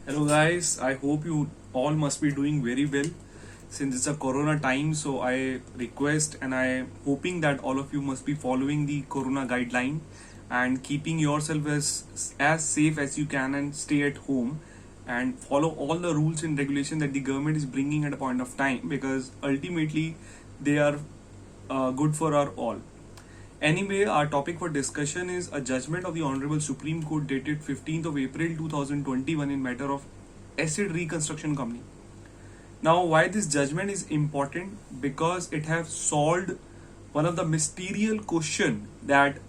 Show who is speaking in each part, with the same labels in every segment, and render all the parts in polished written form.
Speaker 1: Hello guys, I hope you all must be doing very well since it's a corona time. So I request and I am hoping that all of you must be following the corona guideline and keeping yourself as safe as you can and stay at home and follow all the rules and regulation that the government is bringing at a point of time, because ultimately they are good for our all. Anyway, our topic for discussion is a judgment of the Honorable Supreme Court dated 15th of April 2021 in matter of Acid Reconstruction Company. Now, why this judgment is important? Because it has solved one of the mysterious question that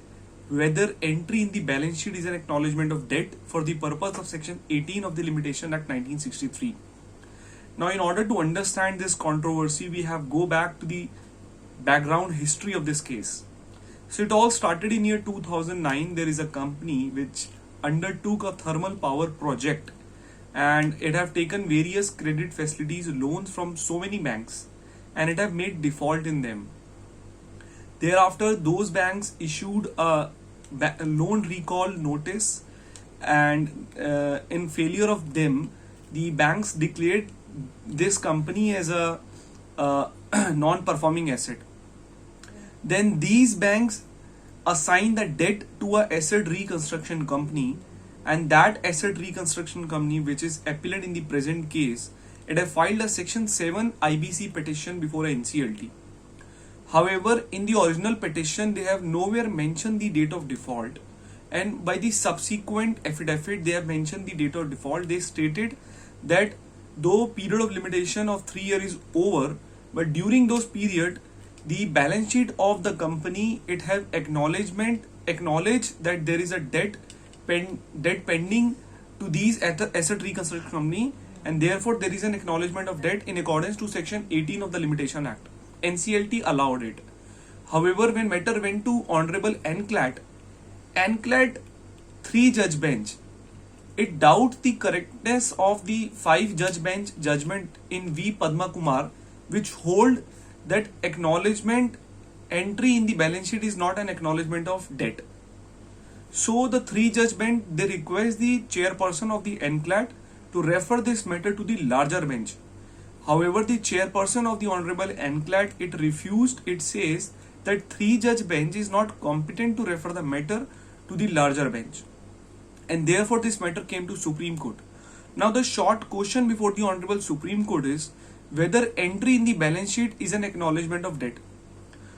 Speaker 1: whether entry in the balance sheet is an acknowledgement of debt for the purpose of Section 18 of the Limitation Act 1963. Now, in order to understand this controversy, we have go back to the background history of this case. So it all started in year 2009. There is a company which undertook a thermal power project, and it have taken various credit facilities, loans from so many banks, and it have made default in them. Thereafter, those banks issued a loan recall notice, and in failure of them, the banks declared this company as a non-performing asset. Then these banks assign the debt to a asset reconstruction company, and that asset reconstruction company, which is appellate in the present case, it have filed a Section 7 IBC petition before a NCLT. However, in the original petition, they have nowhere mentioned the date of default, and by the subsequent affidavit, they have mentioned the date of default. They stated that though period of limitation of 3 years is over, but during those period, the balance sheet of the company, it have acknowledged that there is a debt pending to these asset reconstruction company, and therefore there is an acknowledgement of debt in accordance to Section 18 of the Limitation Act. NCLT allowed it. However, when matter went to Honorable NCLAT 3-judge bench, it doubts the correctness of the 5-judge bench judgment in V. Padma Kumar, which hold that acknowledgement entry in the balance sheet is not an acknowledgement of debt. So the 3-judge bench, they request the chairperson of the NCLAT to refer this matter to the larger bench. However, the chairperson of the Honorable NCLAT, it refused. It says that 3-judge bench is not competent to refer the matter to the larger bench, and therefore this matter came to Supreme Court. Now the short question before the Honorable Supreme Court is whether entry in the balance sheet is an acknowledgement of debt.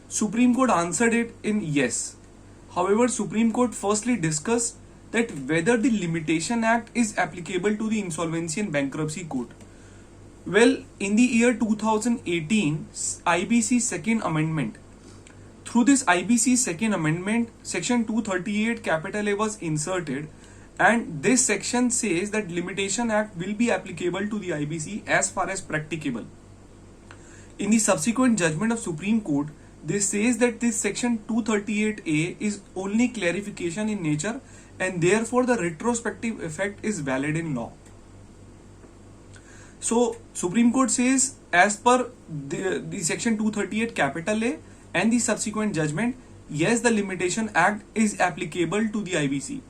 Speaker 1: Supreme Court answered it in yes. However, Supreme Court firstly discussed that whether the Limitation Act is applicable to the Insolvency and Bankruptcy Code. Well, in the year 2018, IBC second amendment. Through this IBC second amendment, Section 238 capital A was inserted, and this section says that Limitation Act will be applicable to the IBC as far as practicable. In the subsequent judgment of Supreme Court, this says that this Section 238A is only clarification in nature, and therefore the retrospective effect is valid in law. So Supreme Court says as per the Section 238 capital A and the subsequent judgment, yes, the Limitation Act is applicable to the IBC.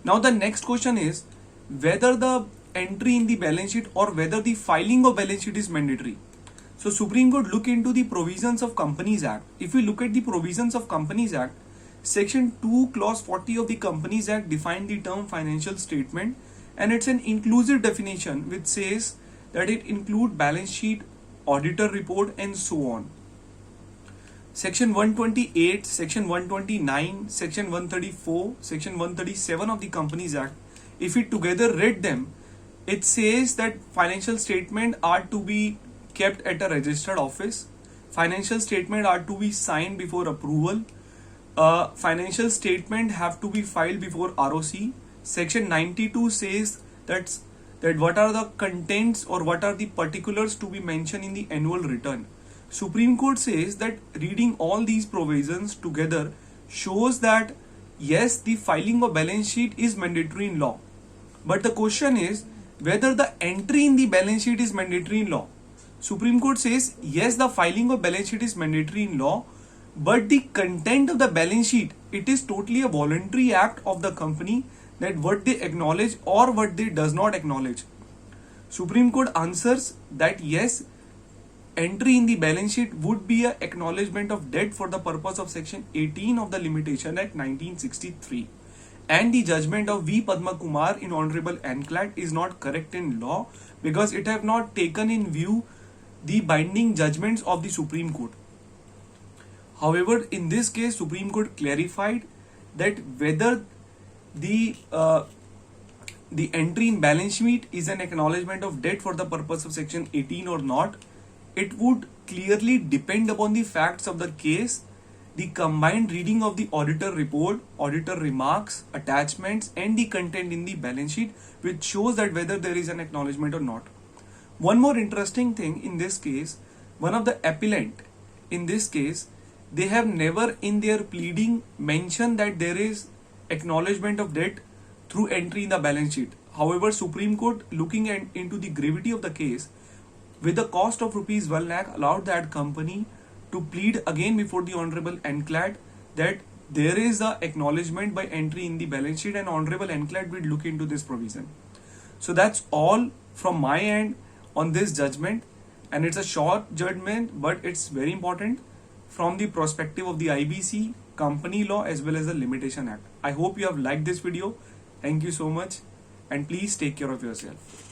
Speaker 1: Now the next question is whether the entry in the balance sheet or whether the filing of balance sheet is mandatory. So Supreme Court look into the provisions of Companies Act. If we look at the provisions of Companies Act, Section 2 Clause 40 of the Companies Act define the term financial statement, and it's an inclusive definition which says that it include balance sheet, auditor report, and so on. Section 128, Section 129, Section 134, Section 137 of the Companies Act, if we together read them, it says that financial statement are to be kept at a registered office, financial statement are to be signed before approval, financial statement have to be filed before ROC. Section 92 says that what are the contents or what are the particulars to be mentioned in the annual return. Supreme Court says that reading all these provisions together shows that yes, the filing of balance sheet is mandatory in law. But the question is whether the entry in the balance sheet is mandatory in law. Supreme Court says yes, the filing of balance sheet is mandatory in law, but the content of the balance sheet, it is totally a voluntary act of the company that what they acknowledge or what they does not acknowledge. Supreme Court answers that yes, entry in the balance sheet would be a acknowledgement of debt for the purpose of section 18 of the Limitation Act 1963, and the judgment of V Padma Kumar in Honorable NCLAT is not correct in law because it have not taken in view the binding judgments of the Supreme Court. However, in this case, Supreme Court clarified that whether the the entry in balance sheet is an acknowledgement of debt for the purpose of section 18 or not, it would clearly depend upon the facts of the case, the combined reading of the auditor report, auditor remarks, attachments, and the content in the balance sheet, which shows that whether there is an acknowledgement or not. One more interesting thing in this case, one of the appellant in this case, they have never in their pleading mentioned that there is acknowledgement of debt through entry in the balance sheet. However, Supreme Court, looking into the gravity of the case, with the cost of rupees 1 lakh, allowed that company to plead again before the Honorable NCLAT that there is a acknowledgement by entry in the balance sheet, and Honorable NCLAT will look into this provision. So that's all from my end on this judgment, and it's a short judgment, but it's very important from the perspective of the IBC, company law, as well as the Limitation Act. I hope you have liked this video. Thank you so much, and please take care of yourself.